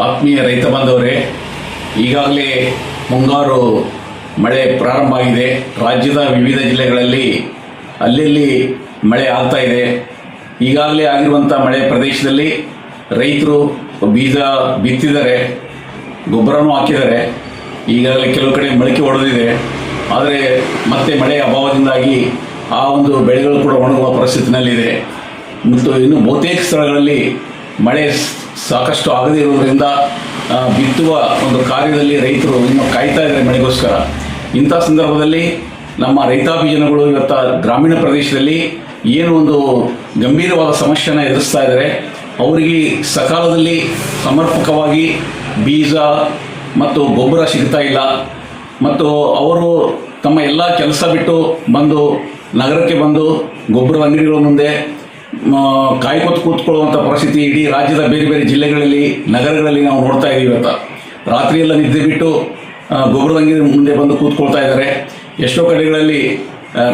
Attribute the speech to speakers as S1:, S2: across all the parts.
S1: ಆತ್ಮೀಯ ರೈತ ಬಾಂಧವರೇ, ಈಗಾಗಲೇ ಮುಂಗಾರು ಮಳೆ ಪ್ರಾರಂಭ ಆಗಿದೆ. ರಾಜ್ಯದ ವಿವಿಧ ಜಿಲ್ಲೆಗಳಲ್ಲಿ ಅಲ್ಲಲ್ಲಿ ಮಳೆ ಆಗ್ತಾ ಇದೆ. ಈಗಾಗಲೇ ಆಗಿರುವಂಥ ಮಳೆ ಪ್ರದೇಶದಲ್ಲಿ ರೈತರು ಬೀಜ ಬಿತ್ತಿದ್ದಾರೆ, ಗೊಬ್ಬರನೂ ಹಾಕಿದ್ದಾರೆ. ಈಗಾಗಲೇ ಕೆಲವು ಕಡೆ ಮೊಳಕೆ ಹೊಡೆದಿದೆ. ಆದರೆ ಮತ್ತೆ ಮಳೆ ಅಭಾವದಿಂದಾಗಿ ಆ ಒಂದು ಬೆಳೆಗಳು ಕೂಡ ಒಣಗುವ ಪರಿಸ್ಥಿತಿನಲ್ಲಿದೆ. ಮತ್ತು ಇನ್ನು ಬಹುತೇಕ ಸ್ಥಳಗಳಲ್ಲಿ ಮಳೆ ಸಾಕಷ್ಟು ಆಗದೇ ಇರುವುದರಿಂದ ಬಿತ್ತುವ ಒಂದು ಕಾರ್ಯದಲ್ಲಿ ರೈತರು ಇನ್ನು ಕಾಯ್ತಾ ಇದ್ದಾರೆ ಮಳೆಗೋಸ್ಕರ. ಇಂಥ ಸಂದರ್ಭದಲ್ಲಿ ನಮ್ಮ ರೈತಾಪಿ ಜನಗಳು ಇವತ್ತು ಗ್ರಾಮೀಣ ಪ್ರದೇಶದಲ್ಲಿ ಏನು ಒಂದು ಗಂಭೀರವಾದ ಸಮಸ್ಯೆಯನ್ನು ಎದುರಿಸ್ತಾ ಇದ್ದಾರೆ. ಅವರಿಗೆ ಸಕಾಲದಲ್ಲಿ ಸಮರ್ಪಕವಾಗಿ ಬೀಜ ಮತ್ತು ಗೊಬ್ಬರ ಸಿಗ್ತಾ ಇಲ್ಲ. ಮತ್ತು ಅವರು ತಮ್ಮ ಎಲ್ಲ ಕೆಲಸ ಬಿಟ್ಟು ಬಂದು ನಗರಕ್ಕೆ ಬಂದು ಗೊಬ್ಬರ ಅಂಗಡಿಗಳ ಮುಂದೆ ಕಾಯ್ಕೊತ್ತು ಕೂತ್ಕೊಳ್ಳುವಂಥ ಪರಿಸ್ಥಿತಿ ಇಡೀ ರಾಜ್ಯದ ಬೇರೆ ಬೇರೆ ಜಿಲ್ಲೆಗಳಲ್ಲಿ, ನಗರಗಳಲ್ಲಿ ನಾವು ನೋಡ್ತಾ ಇದ್ದೀವಿ. ಇವತ್ತು ರಾತ್ರಿಯೆಲ್ಲ ನಿದ್ದೆ ಬಿಟ್ಟು ಗೊಬ್ಬರದ ಅಂಗಡಿ ಮುಂದೆ ಬಂದು ಕೂತ್ಕೊಳ್ತಾ ಇದ್ದಾರೆ. ಎಷ್ಟೋ ಕಡೆಗಳಲ್ಲಿ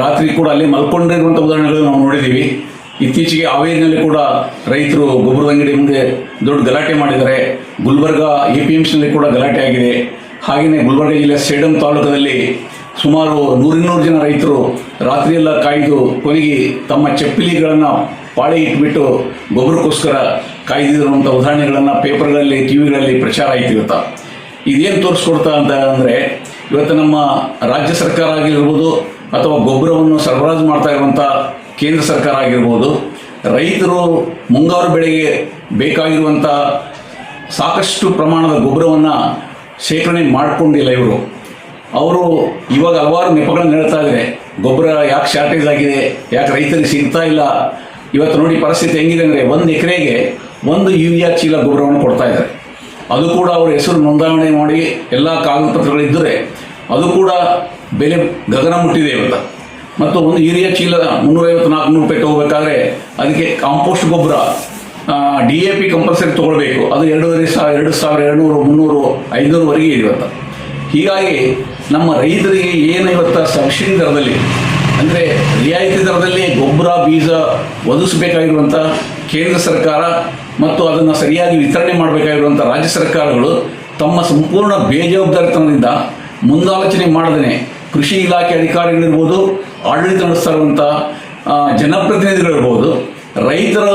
S1: ರಾತ್ರಿ ಕೂಡ ಅಲ್ಲಿ ಮಲ್ಕೊಂಡಿರುವಂಥ ಉದಾಹರಣೆಗಳು ನಾವು ನೋಡಿದ್ದೀವಿ. ಇತ್ತೀಚೆಗೆ ಹಾವೇರಿನಲ್ಲಿ ಕೂಡ ರೈತರು ಗೊಬ್ಬರದ ಅಂಗಡಿ ಮುಂದೆ ದೊಡ್ಡ ಗಲಾಟೆ ಮಾಡಿದ್ದಾರೆ. ಗುಲ್ಬರ್ಗ APMCನಲ್ಲಿ ಕೂಡ ಗಲಾಟೆ ಆಗಿದೆ. ಹಾಗೆಯೇ ಗುಲ್ಬರ್ಗ ಜಿಲ್ಲೆ ಸೇಡಂ ತಾಲೂಕದಲ್ಲಿ ಸುಮಾರು 100 ಜನ ರೈತರು ರಾತ್ರಿಯೆಲ್ಲ ಕಾಯ್ದು ಕೊನೆಗೆ ತಮ್ಮ ಚಪ್ಪಲಿಗಳನ್ನು ಪಾಳಿ ಇಟ್ಬಿಟ್ಟು ಗೊಬ್ಬರಕ್ಕೋಸ್ಕರ ಕಾಯ್ದಿರುವಂಥ ಉದಾಹರಣೆಗಳನ್ನು ಪೇಪರ್ಗಳಲ್ಲಿ, ಟಿವಿಗಳಲ್ಲಿ ಪ್ರಚಾರ ಆಯಿತು. ಇವತ್ತು ಇದೇನು ತೋರಿಸ್ಕೊಡ್ತಾ ಅಂತ ಅಂದರೆ, ಇವತ್ತು ನಮ್ಮ ರಾಜ್ಯ ಸರ್ಕಾರ ಆಗಿರ್ಬೋದು ಅಥವಾ ಗೊಬ್ಬರವನ್ನು ಸರಬರಾಜು ಮಾಡ್ತಾ ಇರುವಂಥ ಕೇಂದ್ರ ಸರ್ಕಾರ ಆಗಿರ್ಬೋದು, ರೈತರು ಮುಂಗಾರು ಬೆಳೆಗೆ ಬೇಕಾಗಿರುವಂಥ ಸಾಕಷ್ಟು ಪ್ರಮಾಣದ ಗೊಬ್ಬರವನ್ನು ಶೇಖರಣೆ ಮಾಡಿಕೊಂಡಿಲ್ಲ. ಅವರು ಇವಾಗ ಹಲವಾರು ನೆಪಗಳನ್ನು ಹೇಳ್ತಾ ಇದ್ದಾರೆ. ಗೊಬ್ಬರ ಯಾಕೆ ಶಾರ್ಟೇಜ್ ಆಗಿದೆ, ಯಾಕೆ ರೈತರಿಗೆ ಸಿಗ್ತಾ ಇಲ್ಲ. ಇವತ್ತು ನೋಡಿ ಪರಿಸ್ಥಿತಿ ಹೆಂಗಿದೆ ಅಂದರೆ, 1 ಎಕರೆಗೆ 1 ಯೂರಿಯಾ ಚೀಲ ಗೊಬ್ಬರವನ್ನು ಕೊಡ್ತಾ ಇದ್ದಾರೆ. ಅದು ಕೂಡ ಅವರ ಹೆಸರು ನೋಂದಾವಣೆ ಮಾಡಿ ಎಲ್ಲ ಕಾಗದ ಪತ್ರಗಳಿದ್ದರೆ ಅದು ಕೂಡ ಬೆಲೆ ಗಗನ ಮುಟ್ಟಿದೆ ಇವತ್ತು. ಮತ್ತು 1 ಯೂರಿಯಾ ಚೀಲ 350-400 ರೂಪಾಯಿ ತಗೋಬೇಕಾದ್ರೆ ಅದಕ್ಕೆ ಕಾಂಪೋಸ್ಟ್ ಗೊಬ್ಬರ DAP ಕಂಪಲ್ಸರಿ ತೊಗೊಳ್ಬೇಕು. ಅದು 2500, 2200, 300, 500ವರೆಗೆ ಇದೆ ಇವತ್ತು. ಹೀಗಾಗಿ ನಮ್ಮ ರೈತರಿಗೆ ಏನು ಇವತ್ತು ಸಬ್ಸಿಡಿ ದರದಲ್ಲಿ, ಅಂದರೆ ರಿಯಾಯಿತಿ ದರದಲ್ಲಿ ಗೊಬ್ಬರ ಬೀಜ ಒದಗಿಸಬೇಕಾಗಿರುವಂಥ ಕೇಂದ್ರ ಸರ್ಕಾರ ಮತ್ತು ಅದನ್ನು ಸರಿಯಾಗಿ ವಿತರಣೆ ಮಾಡಬೇಕಾಗಿರುವಂಥ ರಾಜ್ಯ ಸರ್ಕಾರಗಳು ತಮ್ಮ ಸಂಪೂರ್ಣ ಬೇಜವಾಬ್ದಾರಿತನದಿಂದ ಮುಂದಾಲೋಚನೆ ಮಾಡದೇ ಕೃಷಿ ಇಲಾಖೆ ಅಧಿಕಾರಿಗಳಿರ್ಬೋದು, ಆಡಳಿತ ನಡೆಸ್ತಾ ಇರುವಂಥ ಜನಪ್ರತಿನಿಧಿಗಳಿರ್ಬೋದು, ರೈತರ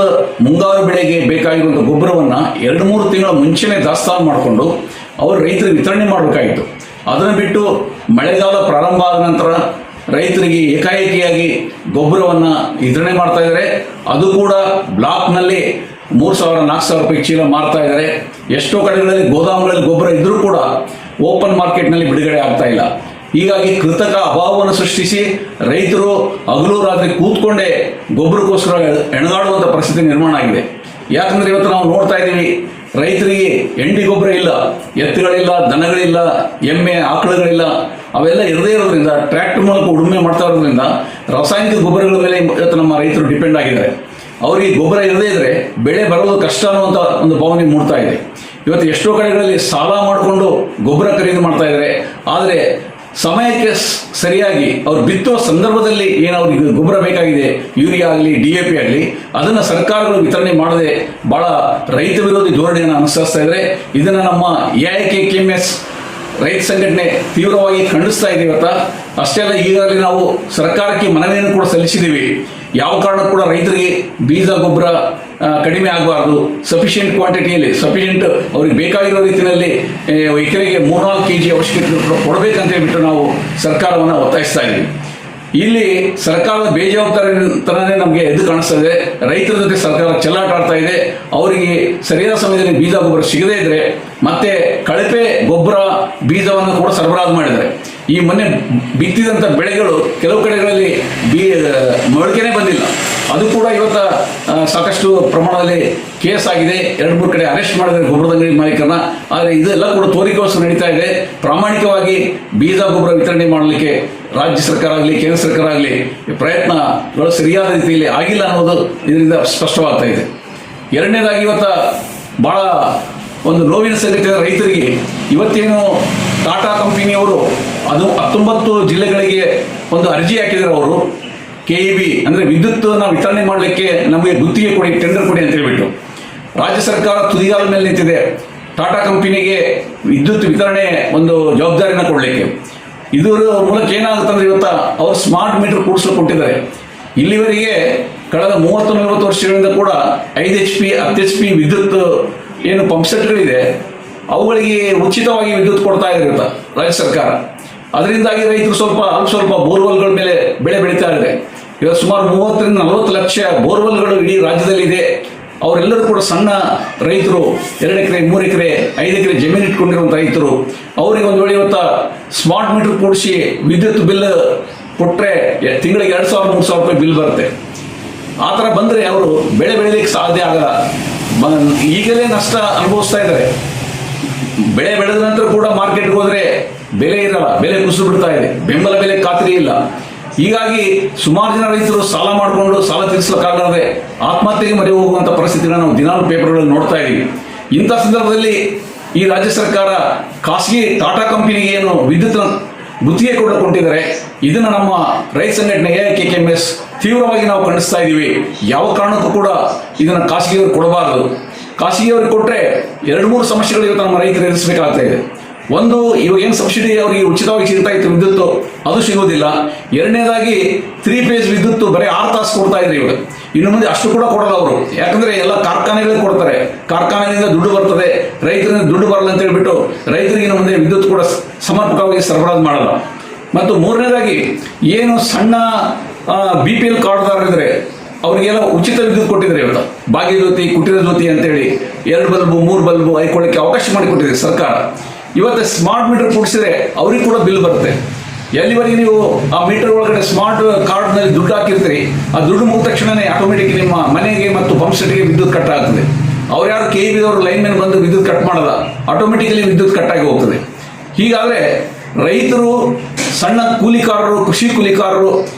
S1: ಮುಂಗಾರು ಬೆಳೆಗೆ ಬೇಕಾಗಿರುವಂಥ ಗೊಬ್ಬರವನ್ನು 2-3 ತಿಂಗಳ ಮುಂಚೆನೇ ದಾಸ್ತಾನು ಮಾಡಿಕೊಂಡು ಅವರು ರೈತರಿಗೆ ವಿತರಣೆ ಮಾಡಬೇಕಾಗಿತ್ತು. ಅದನ್ನು ಬಿಟ್ಟು ಮಳೆಗಾಲ ಪ್ರಾರಂಭ ಆದ ನಂತರ ರೈತರಿಗೆ ಏಕಾಏಕಿಯಾಗಿ ಗೊಬ್ಬರವನ್ನು ವಿತರಣೆ ಮಾಡ್ತಾ ಇದ್ದಾರೆ. ಅದು ಕೂಡ ಬ್ಲಾಕ್ನಲ್ಲಿ 3000-4000 ರೂಪಾಯಿ ಚೀಲ ಮಾರ್ತಾ ಇದ್ದಾರೆ. ಎಷ್ಟೋ ಕಡೆಗಳಲ್ಲಿ ಗೋದಾಮುಗಳಲ್ಲಿ ಗೊಬ್ಬರ ಇದ್ದರೂ ಕೂಡ ಓಪನ್ ಮಾರ್ಕೆಟ್ನಲ್ಲಿ ಬಿಡುಗಡೆ ಆಗ್ತಾ ಇಲ್ಲ. ಹೀಗಾಗಿ ಕೃತಕ ಅಭಾವವನ್ನು ಸೃಷ್ಟಿಸಿ ರೈತರು ಹಗಲು ರಾತ್ರಿ ಕೂತ್ಕೊಂಡೇ ಗೊಬ್ಬರಕ್ಕೋಸ್ಕರ ಎಣಗಾಡುವಂಥ ಪರಿಸ್ಥಿತಿ ನಿರ್ಮಾಣ ಆಗಿದೆ. ಯಾಕಂದರೆ ಇವತ್ತು ನಾವು ನೋಡ್ತಾ ಇದ್ದೀವಿ, ರೈತರಿಗೆ ಎಂಡಿ ಗೊಬ್ಬರ ಇಲ್ಲ, ಎತ್ತುಗಳಿಲ್ಲ, ದನಗಳಿಲ್ಲ, ಎಮ್ಮೆ ಆಕಳುಗಳಿಲ್ಲ. ಅವೆಲ್ಲ ಇರದೇ ಇರೋದ್ರಿಂದ ಟ್ರ್ಯಾಕ್ಟರ್ ಮೂಲಕ ಉಳುಮೆ ಮಾಡ್ತಾ ಇರೋದ್ರಿಂದ ರಾಸಾಯನಿಕ ಗೊಬ್ಬರಗಳ ಮೇಲೆ ಇವತ್ತು ನಮ್ಮ ರೈತರು ಡಿಪೆಂಡ್ ಆಗಿದ್ದಾರೆ. ಅವರಿಗೆ ಗೊಬ್ಬರ ಇರದೇ ಇದ್ದರೆ ಬೆಳೆ ಬರೋದು ಕಷ್ಟ ಅನ್ನುವಂಥ ಒಂದು ಭಾವನೆ ಮೂಡ್ತಾ ಇದೆ. ಇವತ್ತು ಎಷ್ಟೋ ಕಡೆಗಳಲ್ಲಿ ಸಾಲ ಮಾಡಿಕೊಂಡು ಗೊಬ್ಬರ ಖರೀದಿ ಮಾಡ್ತಾ ಇದ್ದಾರೆ. ಆದರೆ ಸಮಯಕ್ಕೆ ಸರಿಯಾಗಿ ಅವ್ರು ಬಿತ್ತುವ ಸಂದರ್ಭದಲ್ಲಿ ಏನು ಅವ್ರಿಗೆ ಗೊಬ್ಬರ ಬೇಕಾಗಿದೆ, ಯೂರಿಯಾ ಆಗಲಿ DAP ಆಗಲಿ, ಅದನ್ನು ಸರ್ಕಾರಗಳು ವಿತರಣೆ ಮಾಡದೆ ಭಾಳ ರೈತ ವಿರೋಧಿ ಧೋರಣೆಯನ್ನು ಅನುಸರಿಸ್ತಾ ಇದ್ದಾರೆ. ಇದನ್ನು ನಮ್ಮ AIKKMS ರೈತ ಸಂಘಟನೆ ತೀವ್ರವಾಗಿ ಖಂಡಿಸ್ತಾ ಇದೆ ಇವತ್ತು. ಅಷ್ಟೇ ಅಲ್ಲ, ಈಗಾಗಲೇ ನಾವು ಸರ್ಕಾರಕ್ಕೆ ಮನವಿಯನ್ನು ಕೂಡ ಸಲ್ಲಿಸಿದ್ದೀವಿ. ಯಾವ ಕಾರಣಕ್ಕೂ ಕೂಡ ರೈತರಿಗೆ ಬೀಜ ಗೊಬ್ಬರ ಕಡಿಮೆ ಆಗಬಾರ್ದು, ಸಫಿಷಿಯೆಂಟ್ ಕ್ವಾಂಟಿಟಿಯಲ್ಲಿ ಸಫಿಷಿಯೆಂಟ್ ಅವ್ರಿಗೆ ಬೇಕಾಗಿರೋ ರೀತಿಯಲ್ಲಿ ಎಕರೆಗೆ 3-4 kg ಅವಶ್ಯಕತೆ ಕೊಡಬೇಕಂತ ಹೇಳ್ಬಿಟ್ಟು ನಾವು ಸರ್ಕಾರವನ್ನು ಒತ್ತಾಯಿಸ್ತಾ ಇದ್ದೀವಿ. ಇಲ್ಲಿ ಸರ್ಕಾರದ ಬೇಜವಾಬ್ದಾರಿತನನೇ ನಮಗೆ ಎದ್ದು ಕಾಣಿಸ್ತಾ ಇದೆ. ರೈತರ ಜೊತೆ ಸರ್ಕಾರ ಚೆಲ್ಲಾಟ ಆಡ್ತಾ ಇದೆ. ಅವರಿಗೆ ಸರಿಯಾದ ಸಮಯದಲ್ಲಿ ಬೀಜ ಗೊಬ್ಬರ ಸಿಗದೇ ಇದ್ರೆ ಮತ್ತೆ ಕಳಪೆ ಗೊಬ್ಬರ ಬೀಜವನ್ನು ಕೂಡ ಸರಬರಾಜು ಮಾಡಿದ್ದಾರೆ. ಈ ಮೊನ್ನೆ ಬಿತ್ತಿದಂಥ ಬೆಳೆಗಳು ಕೆಲವು ಕಡೆಗಳಲ್ಲಿ ಮೊಳಕೆನೇ ಬಂದಿಲ್ಲ. ಅದು ಕೂಡ ಇವತ್ತು ಸಾಕಷ್ಟು ಪ್ರಮಾಣದಲ್ಲಿ ಕೇಸ್ ಆಗಿದೆ. 2-3 ಕಡೆ ಅರೆಸ್ಟ್ ಮಾಡಿದರೆ ಗೊಬ್ಬರದ ಅಂಗಡಿ ಮಾಲೀಕರನ್ನ. ಆದರೆ ಇದೆಲ್ಲ ಕೂಡ ತೋರಿಕೋಸ್ಕರ ನಡೀತಾ ಇದೆ. ಪ್ರಾಮಾಣಿಕವಾಗಿ ಬೀಜ ಗೊಬ್ಬರ ವಿತರಣೆ ಮಾಡಲಿಕ್ಕೆ ರಾಜ್ಯ ಸರ್ಕಾರ ಆಗಲಿ, ಕೇಂದ್ರ ಸರ್ಕಾರ ಆಗಲಿ ಪ್ರಯತ್ನಗಳು ಸರಿಯಾದ ರೀತಿಯಲ್ಲಿ ಆಗಿಲ್ಲ ಅನ್ನೋದು ಇದರಿಂದ ಸ್ಪಷ್ಟವಾಗ್ತಾ ಇದೆ. ಎರಡನೇದಾಗಿ ಇವತ್ತು ಭಾಳ ಒಂದು ನೋವಿನ ಸಂಗತಿ ರೈತರಿಗೆ, ಇವತ್ತೇನು ಟಾಟಾ ಕಂಪನಿಯವರು ಅದು 19 ಜಿಲ್ಲೆಗಳಿಗೆ ಒಂದು ಅರ್ಜಿ ಹಾಕಿದ್ದಾರೆ. ಅವರು KEB ಅಂದರೆ ವಿದ್ಯುತ್ತನ್ನು ವಿತರಣೆ ಮಾಡಲಿಕ್ಕೆ ನಮಗೆ ಗುತ್ತಿಗೆ ಕೊಡಿ, ಟೆಂಡರ್ ಕೊಡಿ ಅಂತ ಹೇಳ್ಬಿಟ್ಟು ರಾಜ್ಯ ಸರ್ಕಾರ ತುದಿಗಾಲ ಮೇಲೆ ನಿಂತಿದೆ. ಟಾಟಾ ಕಂಪನಿಗೆ ವಿದ್ಯುತ್ ವಿತರಣೆ ಒಂದು ಜವಾಬ್ದಾರಿನ ಕೊಡಲಿಕ್ಕೆ. ಇದರ ಮೂಲಕ ಏನಾಗುತ್ತಂದ್ರೆ ಇವತ್ತು ಅವರು ಸ್ಮಾರ್ಟ್ ಮೀಟರ್ ಕೂಡಿಸಲು ಕೊಟ್ಟಿದ್ದಾರೆ. ಇಲ್ಲಿವರೆಗೆ ಕಳೆದ 30-40 ವರ್ಷಗಳಿಂದ ಕೂಡ 5 HP 10 HP ವಿದ್ಯುತ್ ಏನು ಪಂಪ್ ಸೆಟ್ಗಳಿದೆ ಅವುಗಳಿಗೆ ಉಚಿತವಾಗಿ ವಿದ್ಯುತ್ ಕೊಡ್ತಾ ಇರುತ್ತೆ ರಾಜ್ಯ ಸರ್ಕಾರ. ಅದರಿಂದಾಗಿ ರೈತರು ಸ್ವಲ್ಪ ಬೋರ್ವೆಲ್ಗಳ ಮೇಲೆ ಬೆಳೆ ಬೆಳೀತಾ ಇದೆ. ಇವತ್ತು ಸುಮಾರು 30-40 ಲಕ್ಷ ಬೋರ್ವೆಲ್ಗಳು ಇಡೀ ರಾಜ್ಯದಲ್ಲಿದೆ. ಅವರೆಲ್ಲರೂ ಕೂಡ ಸಣ್ಣ ರೈತರು, 2 ಎಕರೆ 3 ಎಕರೆ 5 ಎಕರೆ ಜಮೀನು ಇಟ್ಕೊಂಡಿರುವಂಥ ರೈತರು. ಅವರಿಗೆ ಒಂದು ವೇಳೆ ಇವತ್ತು ಸ್ಮಾರ್ಟ್ ಮೀಟರ್ ಕೂಡಿಸಿ ವಿದ್ಯುತ್ ಬಿಲ್ ಕೊಟ್ಟರೆ ತಿಂಗಳಿಗೆ 2,000-3,000 ರೂಪಾಯಿ ಬಿಲ್ ಬರುತ್ತೆ. ಆ ಥರ ಬಂದರೆ ಅವರು ಬೆಳೆ ಬೆಳೀಲಿಕ್ಕೆ ಸಾಧ್ಯ ಆಗಲ್ಲ. ಈಗಲೇ ನಷ್ಟ ಅನುಭವಿಸ್ತಾ ಇದ್ದಾರೆ. ಬೆಳೆ ಬೆಳೆದ ನಂತರ ಕೂಡ ಮಾರ್ಕೆಟ್ಗೆ ಹೋದರೆ ಬೆಲೆ ಇರಲ್ಲ, ಬೆಲೆ ಕುಸಿದು ಬಿಡ್ತಾ ಇದೆ, ಬೆಂಬಲ ಬೆಲೆ ಖಾತ್ರಿ ಇಲ್ಲ. ಹೀಗಾಗಿ ಸುಮಾರು ಜನ ರೈತರು ಸಾಲ ಮಾಡಿಕೊಂಡು ಸಾಲ ತೀರಿಸಲಿಕ್ಕಾಗದೆ ಆತ್ಮಹತ್ಯೆಗೆ ಮೊರೆ ಹೋಗುವಂಥ ಪರಿಸ್ಥಿತಿಗಳನ್ನ ನಾವು ದಿನಾಲು ಪೇಪರ್ಗಳಲ್ಲಿ ನೋಡ್ತಾ ಇದ್ದೀವಿ. ಇಂಥ ಸಂದರ್ಭದಲ್ಲಿ ಈ ರಾಜ್ಯ ಸರ್ಕಾರ ಖಾಸಗಿ ಟಾಟಾ ಕಂಪನಿಗೆ ಏನು ವಿದ್ಯುತ್ ಗುತ್ತಿಗೆ ಕೊಟ್ಟಿದ್ದಾರೆ, ಇದನ್ನು ನಮ್ಮ ರೈತ ಸಂಘಟನೆ AIKKMS ತೀವ್ರವಾಗಿ ನಾವು ಖಂಡಿಸ್ತಾ ಇದ್ದೀವಿ. ಯಾವ ಕಾರಣಕ್ಕೂ ಕೂಡ ಇದನ್ನು ಖಾಸಗಿಯವರು ಕೊಡಬಾರದು. ಖಾಸಗಿಯವ್ರಿಗೆ ಕೊಟ್ಟರೆ 2-3 ಸಮಸ್ಯೆಗಳು ಇವತ್ತು ನಮ್ಮ ರೈತರು ಎದುರಿಸಬೇಕಾಗ್ತಾ ಇದೆ. ಒಂದು, ಇವಾಗ ಏನು ಸಬ್ಸಿಡಿ ಅವರಿಗೆ ಉಚಿತವಾಗಿ ಸಿಗ್ತಾ ಇತ್ತು ವಿದ್ಯುತ್ತು, ಅದು ಸಿಗೋದಿಲ್ಲ. ಎರಡನೇದಾಗಿ 3 ಫೇಸ್ ವಿದ್ಯುತ್ತು ಬರೀ 6 ತಾಸು ಕೊಡ್ತಾ ಇದ್ರು. ಇವಾಗ ಇನ್ನು ಮುಂದೆ ಅಷ್ಟು ಕೂಡ ಕೊಡಲ್ಲ ಅವರು. ಯಾಕಂದ್ರೆ ಎಲ್ಲ ಕಾರ್ಖಾನೆಗಳಿಗೆ ಕೊಡ್ತಾರೆ, ಕಾರ್ಖಾನೆಯಿಂದ ದುಡ್ಡು ಬರ್ತದೆ, ರೈತರಿಂದ ದುಡ್ಡು ಬರಲ್ಲ ಅಂತ ಹೇಳ್ಬಿಟ್ಟು ರೈತರಿಗೆ ಇನ್ನು ಮುಂದೆ ವಿದ್ಯುತ್ ಕೂಡ ಸಮರ್ಪಕವಾಗಿ ಸರಬರಾಜು ಮಾಡಲ್ಲ. ಮತ್ತು ಮೂರನೇದಾಗಿ ಏನು ಸಣ್ಣ BPL ಕಾರ್ಡ್ದಾರರಿದ್ರೆ ಅವರಿಗೆಲ್ಲ ಉಚಿತ ವಿದ್ಯುತ್ ಕೊಟ್ಟಿದ್ದಾರೆ. ಇವತ್ತು ಭಾಗ್ಯಜ್ಯೋತಿ, ಕುಟೀರ ಜ್ಯೋತಿ ಅಂತೇಳಿ 2 ಬಲ್ಬು 3 ಬಲ್ಬು ಹಾಕೊಳ್ಳಿಕ್ಕೆ ಅವಕಾಶ ಮಾಡಿಕೊಟ್ಟಿದೆ ಸರ್ಕಾರ. ಇವತ್ತು ಸ್ಮಾರ್ಟ್ ಮೀಟರ್ ಕೂಡಿಸಿದ್ರೆ ಅವ್ರಿಗೆ ಕೂಡ ಬಿಲ್ ಬರುತ್ತೆ. ಎಲ್ಲಿವರೆಗೆ ನೀವು ಆ ಮೀಟರ್ ಒಳಗಡೆ ಸ್ಮಾರ್ಟ್ ಕಾರ್ಡ್ನಲ್ಲಿ ದುಡ್ಡು ಹಾಕಿರ್ತೀರಿ, ಆ ದುಡ್ಡು ಮುಗಿದ ತಕ್ಷಣನೇ ಆಟೋಮೆಟಿಕ್ ನಿಮ್ಮ ಮನೆಗೆ ಮತ್ತು ಪಂಪ್ ಸೆಟ್ಗೆ ವಿದ್ಯುತ್ ಕಟ್ ಆಗ್ತದೆ. ಅವ್ರು ಯಾರು KEBದವರು ಲೈನ್ ಮ್ಯಾನ್ ಬಂದು ವಿದ್ಯುತ್ ಕಟ್ ಮಾಡಲ್ಲ, ಆಟೋಮೆಟಿಕಲಿ ವಿದ್ಯುತ್ ಕಟ್ ಆಗಿ ಹೋಗ್ತದೆ. ಹೀಗಾದರೆ ರೈತರು, ಸಣ್ಣ ಕೂಲಿಕಾರರು, ಕೃಷಿ ಕೂಲಿಕಾರರು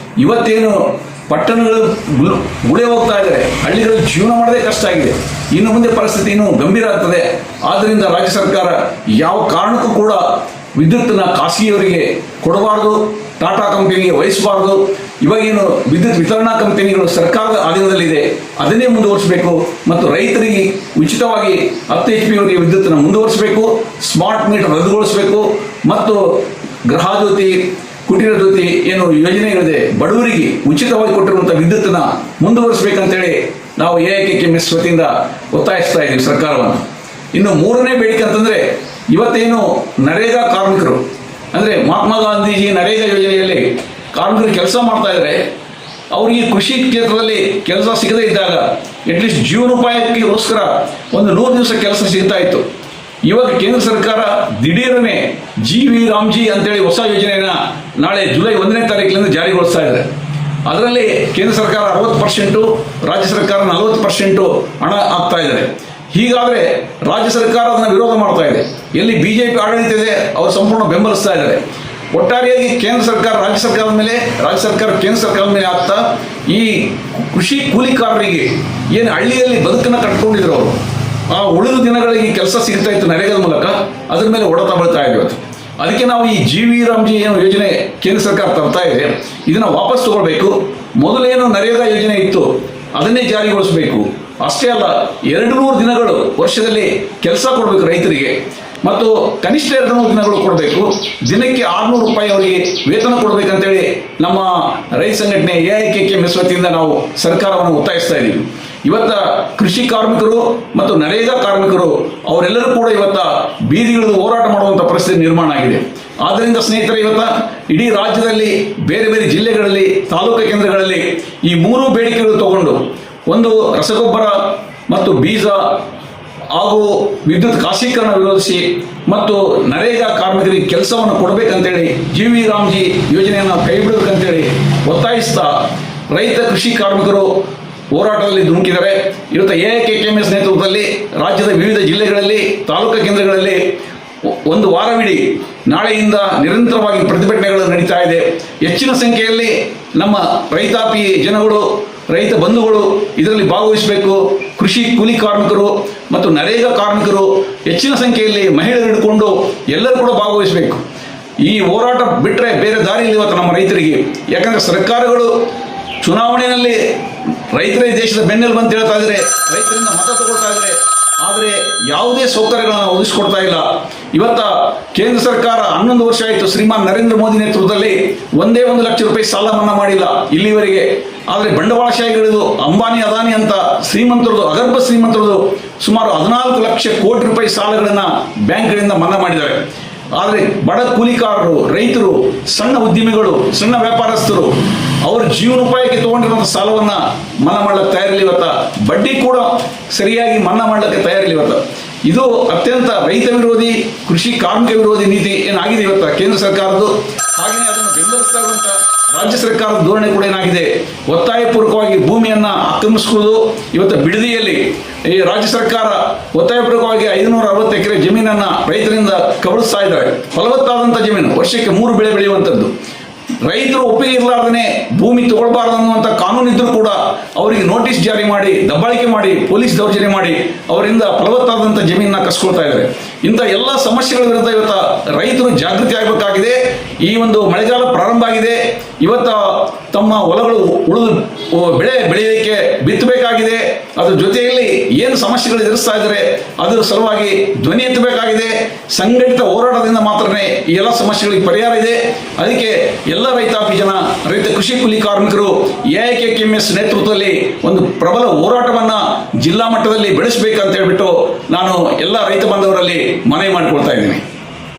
S1: ಇವತ್ತೇನು ಪಟ್ಟಣಗಳು ಗುಳೆ ಹೋಗ್ತಾ ಇದ್ದಾರೆ, ಹಳ್ಳಿಗಳಲ್ಲಿ ಜೀವನ ಮಾಡೋದೇ ಕಷ್ಟ ಆಗಿದೆ. ಇನ್ನು ಮುಂದೆ ಪರಿಸ್ಥಿತಿ ಇನ್ನೂ ಗಂಭೀರ ಆಗ್ತದೆ. ಆದ್ದರಿಂದ ರಾಜ್ಯ ಸರ್ಕಾರ ಯಾವ ಕಾರಣಕ್ಕೂ ಕೂಡ ವಿದ್ಯುತ್ತನ್ನ ಖಾಸಗಿಯವರಿಗೆ ಕೊಡಬಾರ್ದು, ಟಾಟಾ ಕಂಪನಿಗೆ ವಹಿಸಬಾರ್ದು. ಇವಾಗೇನು ವಿದ್ಯುತ್ ವಿತರಣಾ ಕಂಪನಿಗಳು ಸರ್ಕಾರದ ಅಧೀನದಲ್ಲಿದೆ, ಅದನ್ನೇ ಮುಂದುವರಿಸಬೇಕು. ಮತ್ತು ರೈತರಿಗೆ ಉಚಿತವಾಗಿ 10 HP ವರೆಗೆ ವಿದ್ಯುತ್ತನ್ನು ಮುಂದುವರಿಸಬೇಕು, ಸ್ಮಾರ್ಟ್ ಮೀಟರ್ ರದ್ದುಗೊಳಿಸಬೇಕು. ಮತ್ತು ಗೃಹಜ್ಯೋತಿ, ಕುಟೀರ ಜ್ಯೋತಿ ಏನು ಯೋಜನೆಗಳಿದೆ, ಬಡವರಿಗೆ ಉಚಿತವಾಗಿ ಕೊಟ್ಟಿರುವಂಥ ವಿದ್ಯುತ್ತನ್ನು ಮುಂದುವರಿಸಬೇಕಂತೇಳಿ ನಾವು AIKKMS ವತಿಯಿಂದ ಒತ್ತಾಯಿಸ್ತಾ ಇದ್ದೀವಿ ಸರ್ಕಾರವನ್ನು. ಇನ್ನು ಮೂರನೇ ಬೇಡಿಕೆ ಅಂತಂದರೆ, ಇವತ್ತೇನು ನರೇಗಾ ಕಾರ್ಮಿಕರು ಅಂದರೆ ಮಹಾತ್ಮ ಗಾಂಧೀಜಿ ನರೇಗಾ ಯೋಜನೆಯಲ್ಲಿ ಕಾರ್ಮಿಕರು ಕೆಲಸ ಮಾಡ್ತಾ ಇದ್ದಾರೆ, ಅವರಿಗೆ ಕೃಷಿ ಕ್ಷೇತ್ರದಲ್ಲಿ ಕೆಲಸ ಸಿಗದೇ ಇದ್ದಾಗ ಅಟ್ಲೀಸ್ಟ್ ಜೀವನೋಪಾಯಕ್ಕೋಸ್ಕರ ಒಂದು 100 ದಿವಸ ಕೆಲಸ ಸಿಗ್ತಾ ಇತ್ತು. ಇವಾಗ ಕೇಂದ್ರ ಸರ್ಕಾರ ದಿಢೀರನೆ GV ರಾಮ್ಜಿ ಅಂತೇಳಿ ಹೊಸ ಯೋಜನೆಯನ್ನು ನಾಳೆ ಜುಲೈ 1ನೇ ತಾರೀಕಿನಿಂದ ಜಾರಿಗೊಳಿಸ್ತಾ ಇದೆ. ಅದರಲ್ಲಿ ಕೇಂದ್ರ ಸರ್ಕಾರ 60%, ರಾಜ್ಯ ಸರ್ಕಾರ 40% ಹಣ ಹಾಕ್ತಾ ಇದ್ದಾರೆ. ಹೀಗಾದರೆ ರಾಜ್ಯ ಸರ್ಕಾರ ಅದನ್ನು ವಿರೋಧ ಮಾಡ್ತಾ ಇದೆ. ಎಲ್ಲಿ BJP ಆಡಳಿತ ಇದೆ ಅವರು ಸಂಪೂರ್ಣ ಬೆಂಬಲಿಸ್ತಾ ಇದ್ದಾರೆ. ಒಟ್ಟಾರೆಯಾಗಿ ಕೇಂದ್ರ ಸರ್ಕಾರ ರಾಜ್ಯ ಸರ್ಕಾರದ ಮೇಲೆ, ರಾಜ್ಯ ಸರ್ಕಾರ ಕೇಂದ್ರ ಸರ್ಕಾರದ ಮೇಲೆ ಆಗ್ತಾ ಈ ಕೃಷಿ ಕೂಲಿಕಾರರಿಗೆ ಏನು ಹಳ್ಳಿಯಲ್ಲಿ ಬದುಕನ್ನು ಕಟ್ಕೊಂಡಿದ್ರು ಅವರು, ಆ ಉಳಿದ ದಿನಗಳಿಗೆ ಕೆಲಸ ಸಿಗ್ತಾ ಇತ್ತು ನರೇಗಾದ ಮೂಲಕ, ಅದ್ರ ಮೇಲೆ ಹೊಡೆತ ಬೀಳ್ತಾ ಇದೆ ಇವತ್ತು. ಅದಕ್ಕೆ ನಾವು ಈ GV ರಾಮ್ಜಿ ಏನು ಯೋಜನೆ ಕೇಂದ್ರ ಸರ್ಕಾರ ತರ್ತಾ ಇದೆ, ಇದನ್ನು ವಾಪಸ್ ತಗೊಳ್ಬೇಕು. ಮೊದಲೇನು ನರೇಗಾ ಯೋಜನೆ ಇತ್ತು ಅದನ್ನೇ ಜಾರಿಗೊಳಿಸಬೇಕು. ಅಷ್ಟೇ ಅಲ್ಲ, 200 ದಿನಗಳು ವರ್ಷದಲ್ಲಿ ಕೆಲಸ ಕೊಡಬೇಕು ರೈತರಿಗೆ, ಮತ್ತು ಕನಿಷ್ಠ 200 ದಿನಗಳು ಕೊಡಬೇಕು. ದಿನಕ್ಕೆ 600 ರೂಪಾಯಿ ಅವರಿಗೆ ವೇತನ ಕೊಡಬೇಕಂತೇಳಿ ನಮ್ಮ ರೈತ ಸಂಘಟನೆ AIKKMS ವತಿಯಿಂದ ನಾವು ಸರ್ಕಾರವನ್ನು ಒತ್ತಾಯಿಸ್ತಾ ಇದ್ದೀವಿ. ಇವತ್ತ ಕೃಷಿ ಕಾರ್ಮಿಕರು ಮತ್ತು ನರೇಗಾ ಕಾರ್ಮಿಕರು ಅವರೆಲ್ಲರೂ ಕೂಡ ಇವತ್ತ ಬೀದಿಗಿಳಿದು ಹೋರಾಟ ಮಾಡುವಂಥ ಪರಿಸ್ಥಿತಿ ನಿರ್ಮಾಣ ಆಗಿದೆ. ಆದ್ದರಿಂದ ಸ್ನೇಹಿತರೆ, ಇವತ್ತ ಇಡೀ ರಾಜ್ಯದಲ್ಲಿ ಬೇರೆ ಬೇರೆ ಜಿಲ್ಲೆಗಳಲ್ಲಿ, ತಾಲೂಕು ಕೇಂದ್ರಗಳಲ್ಲಿ ಈ 3 ಬೇಡಿಕೆಗಳು ತಗೊಂಡು, ಒಂದು ರಸಗೊಬ್ಬರ ಮತ್ತು ಬೀಜ ಹಾಗೂ ವಿದ್ಯುತ್ ಖಾಸಗೀಕರಣ ವಿರೋಧಿಸಿ ಮತ್ತು ನರೇಗಾ ಕಾರ್ಮಿಕರಿಗೆ ಕೆಲಸವನ್ನು ಕೊಡಬೇಕಂತೇಳಿ GV ರಾಮ್ಜಿ ಯೋಜನೆಯನ್ನು ಕೈ ಬಿಡಬೇಕಂತೇಳಿ ಒತ್ತಾಯಿಸ್ತಾ ರೈತ ಕೃಷಿ ಕಾರ್ಮಿಕರು ಹೋರಾಟದಲ್ಲಿ ಧುಮುಕಿದ್ದಾರೆ. ಇವತ್ತು AIKKMS ನೇತೃತ್ವದಲ್ಲಿ ರಾಜ್ಯದ ವಿವಿಧ ಜಿಲ್ಲೆಗಳಲ್ಲಿ, ತಾಲೂಕು ಕೇಂದ್ರಗಳಲ್ಲಿ ಒಂದು ವಾರವಿಡೀ ನಾಳೆಯಿಂದ ನಿರಂತರವಾಗಿ ಪ್ರತಿಭಟನೆಗಳು ನಡೀತಾ ಇದೆ. ಹೆಚ್ಚಿನ ಸಂಖ್ಯೆಯಲ್ಲಿ ನಮ್ಮ ರೈತಾಪಿ ಜನಗಳು, ರೈತ ಬಂಧುಗಳು ಇದರಲ್ಲಿ ಭಾಗವಹಿಸಬೇಕು. ಕೃಷಿ ಕೂಲಿ ಕಾರ್ಮಿಕರು ಮತ್ತು ನರೇಗಾ ಕಾರ್ಮಿಕರು ಹೆಚ್ಚಿನ ಸಂಖ್ಯೆಯಲ್ಲಿ ಮಹಿಳೆಯರು ಹಿಡ್ಕೊಂಡು ಎಲ್ಲರೂ ಕೂಡ ಭಾಗವಹಿಸಬೇಕು. ಈ ಹೋರಾಟ ಬಿಟ್ಟರೆ ಬೇರೆ ದಾರಿಯಲ್ಲಿ ಇವತ್ತು ನಮ್ಮ ರೈತರಿಗೆ. ಯಾಕಂದರೆ ಸರ್ಕಾರಗಳು ಚುನಾವಣೆಯಲ್ಲಿ ರೈತರೇ ದೇಶದ ಬೆನ್ನೆಲುಬು ಅಂತ ಹೇಳ್ತಾ ಇದ್ದಾರೆ, ರೈತರಿಂದ ಮತ ತಗೊಳ್ತಾ ಇದ್ದಾರೆ.
S2: ಆದರೆ ಯಾವುದೇ ಸೌಕರ್ಯಗಳನ್ನು ಒದಗಿಸ್ಕೊಡ್ತಾ ಇಲ್ಲ. ಇವತ್ತ ಕೇಂದ್ರ ಸರ್ಕಾರ 11 ವರ್ಷ ಆಯಿತು, ಶ್ರೀಮಾನ್ ನರೇಂದ್ರ ಮೋದಿ ನೇತೃತ್ವದಲ್ಲಿ ಒಂದೇ 1 ಲಕ್ಷ ರೂಪಾಯಿ ಸಾಲ ಮನ್ನಾ ಮಾಡಿಲ್ಲ ಇಲ್ಲಿವರೆಗೆ. ಆದರೆ ಬಂಡವಾಳಶಾಹಿಗಳಿದು ಅಂಬಾನಿ ಅದಾನಿ ಅಂತ ಶ್ರೀಮಂತರದು, ಅಗರ್ಭ ಶ್ರೀಮಂತರದು ಸುಮಾರು 14 ಲಕ್ಷ ಕೋಟಿ ರೂಪಾಯಿ ಸಾಲಗಳನ್ನು ಬ್ಯಾಂಕ್ಗಳಿಂದ ಮನ್ನಾ ಮಾಡಿದ್ದಾರೆ. ಆದರೆ ಬಡ ಕೂಲಿಕಾರರು, ರೈತರು, ಸಣ್ಣ ಉದ್ಯಮಿಗಳು, ಸಣ್ಣ ವ್ಯಾಪಾರಸ್ಥರು ಅವ್ರ ಜೀವನೋಪಾಯಕ್ಕೆ ತಗೊಂಡಿರುವಂಥ ಸಾಲವನ್ನು ಮನ್ನಾ ಮಾಡ್ಲಿಕ್ಕೆ ತಯಾರಿಲ್ಲ. ಇವತ್ತ ಬಡ್ಡಿ ಕೂಡ ಸರಿಯಾಗಿ ಮನ್ನಾ ಮಾಡ್ಲಿಕ್ಕೆ ತಯಾರಿಲ್ಲ. ಇವತ್ತು ಇದು ಅತ್ಯಂತ ರೈತ ವಿರೋಧಿ, ಕೃಷಿ ಕಾರ್ಮಿಕ ವಿರೋಧಿ ನೀತಿ ಏನಾಗಿದೆ ಇವತ್ತ ಕೇಂದ್ರ ಸರ್ಕಾರದ್ದು. ಹಾಗೆಯೇ ಅದನ್ನು ಬೆಂಬಲಿಸ್ತಾ ಇರುವಂಥ ರಾಜ್ಯ ಸರ್ಕಾರದ ಧೋರಣೆ ಕೂಡ ಏನಾಗಿದೆ, ಒತ್ತಾಯಪೂರ್ವಕವಾಗಿ ಭೂಮಿಯನ್ನು ಆಕ್ರಮಿಸಿಕೊಳ್ಳುವುದು. ಇವತ್ತು ಬಿಡದಿಯಲ್ಲಿ ಈ ರಾಜ್ಯ ಸರ್ಕಾರ ಒತ್ತಾಯಪೂರ್ವಕವಾಗಿ 560 ಎಕರೆ ಜಮೀನನ್ನು ರೈತರಿಂದ ಕಬಳಿಸ್ತಾ ಇದ್ದಾರೆ. ಫಲವತ್ತಾದಂಥ ಜಮೀನು, ವರ್ಷಕ್ಕೆ 3 ಬೆಳೆ ಬೆಳೆಯುವಂಥದ್ದು. ರೈತರು ಒಪ್ಪಿಗೆ ಇರಲಾರ್ದೇ ಭೂಮಿ ತಗೊಳ್ಬಾರ್ದು ಅನ್ನುವಂಥ ಕಾನೂನು ಇದ್ರೂ ಕೂಡ ಅವರಿಗೆ ನೋಟಿಸ್ ಜಾರಿ ಮಾಡಿ, ದಬ್ಬಾಳಿಕೆ ಮಾಡಿ, ಪೊಲೀಸ್ ದೌರ್ಜನ್ಯ ಮಾಡಿ ಅವರಿಂದ ಫಲವತ್ತಾದಂಥ ಜಮೀನನ್ನ ಕಸ್ಕೊಳ್ತಾ ಇದ್ದಾರೆ. ಇಂಥ ಎಲ್ಲ ಸಮಸ್ಯೆಗಳ ವಿರುದ್ಧ ಇವತ್ತು ರೈತರು ಜಾಗೃತಿ ಆಗಬೇಕಾಗಿದೆ. ಈ ಒಂದು ಮಳೆಗಾಲ ಪ್ರಾರಂಭ ಆಗಿದೆ. ಇವತ್ತು ತಮ್ಮ ಹೊಲಗಳು ಉಳಿದು ಬೆಳೆ ಬೆಳೆಯಲಿಕ್ಕೆ ಬಿತ್ತಬೇಕಾಗಿದೆ. ಅದ್ರ ಜೊತೆಯಲ್ಲಿ ಏನು ಸಮಸ್ಯೆಗಳು ಎದುರಿಸ್ತಾ ಇದ್ದಾರೆ ಅದರ ಸಲುವಾಗಿ ಧ್ವನಿ ಎತ್ತಬೇಕಾಗಿದೆ. ಸಂಘಟಿತ ಹೋರಾಟದಿಂದ ಮಾತ್ರನೇ ಈ ಎಲ್ಲ ಸಮಸ್ಯೆಗಳಿಗೆ ಪರಿಹಾರ ಇದೆ. ಅದಕ್ಕೆ ಎಲ್ಲ ರೈತಾಪಿ ಜನ, ರೈತ ಕೃಷಿ ಕೂಲಿ ಕಾರ್ಮಿಕರು AIKKMS ನೇತೃತ್ವದಲ್ಲಿ ಒಂದು ಪ್ರಬಲ ಹೋರಾಟವನ್ನ ಜಿಲ್ಲಾ ಮಟ್ಟದಲ್ಲಿ ಬೆಳೆಸಬೇಕಂತ ಹೇಳ್ಬಿಟ್ಟು ನಾನು ಎಲ್ಲ ರೈತ ಬಾಂಧವರಲ್ಲಿ ಮನವಿ ಮಾಡಿಕೊಳ್ತಾ ಇದ್ದೀನಿ.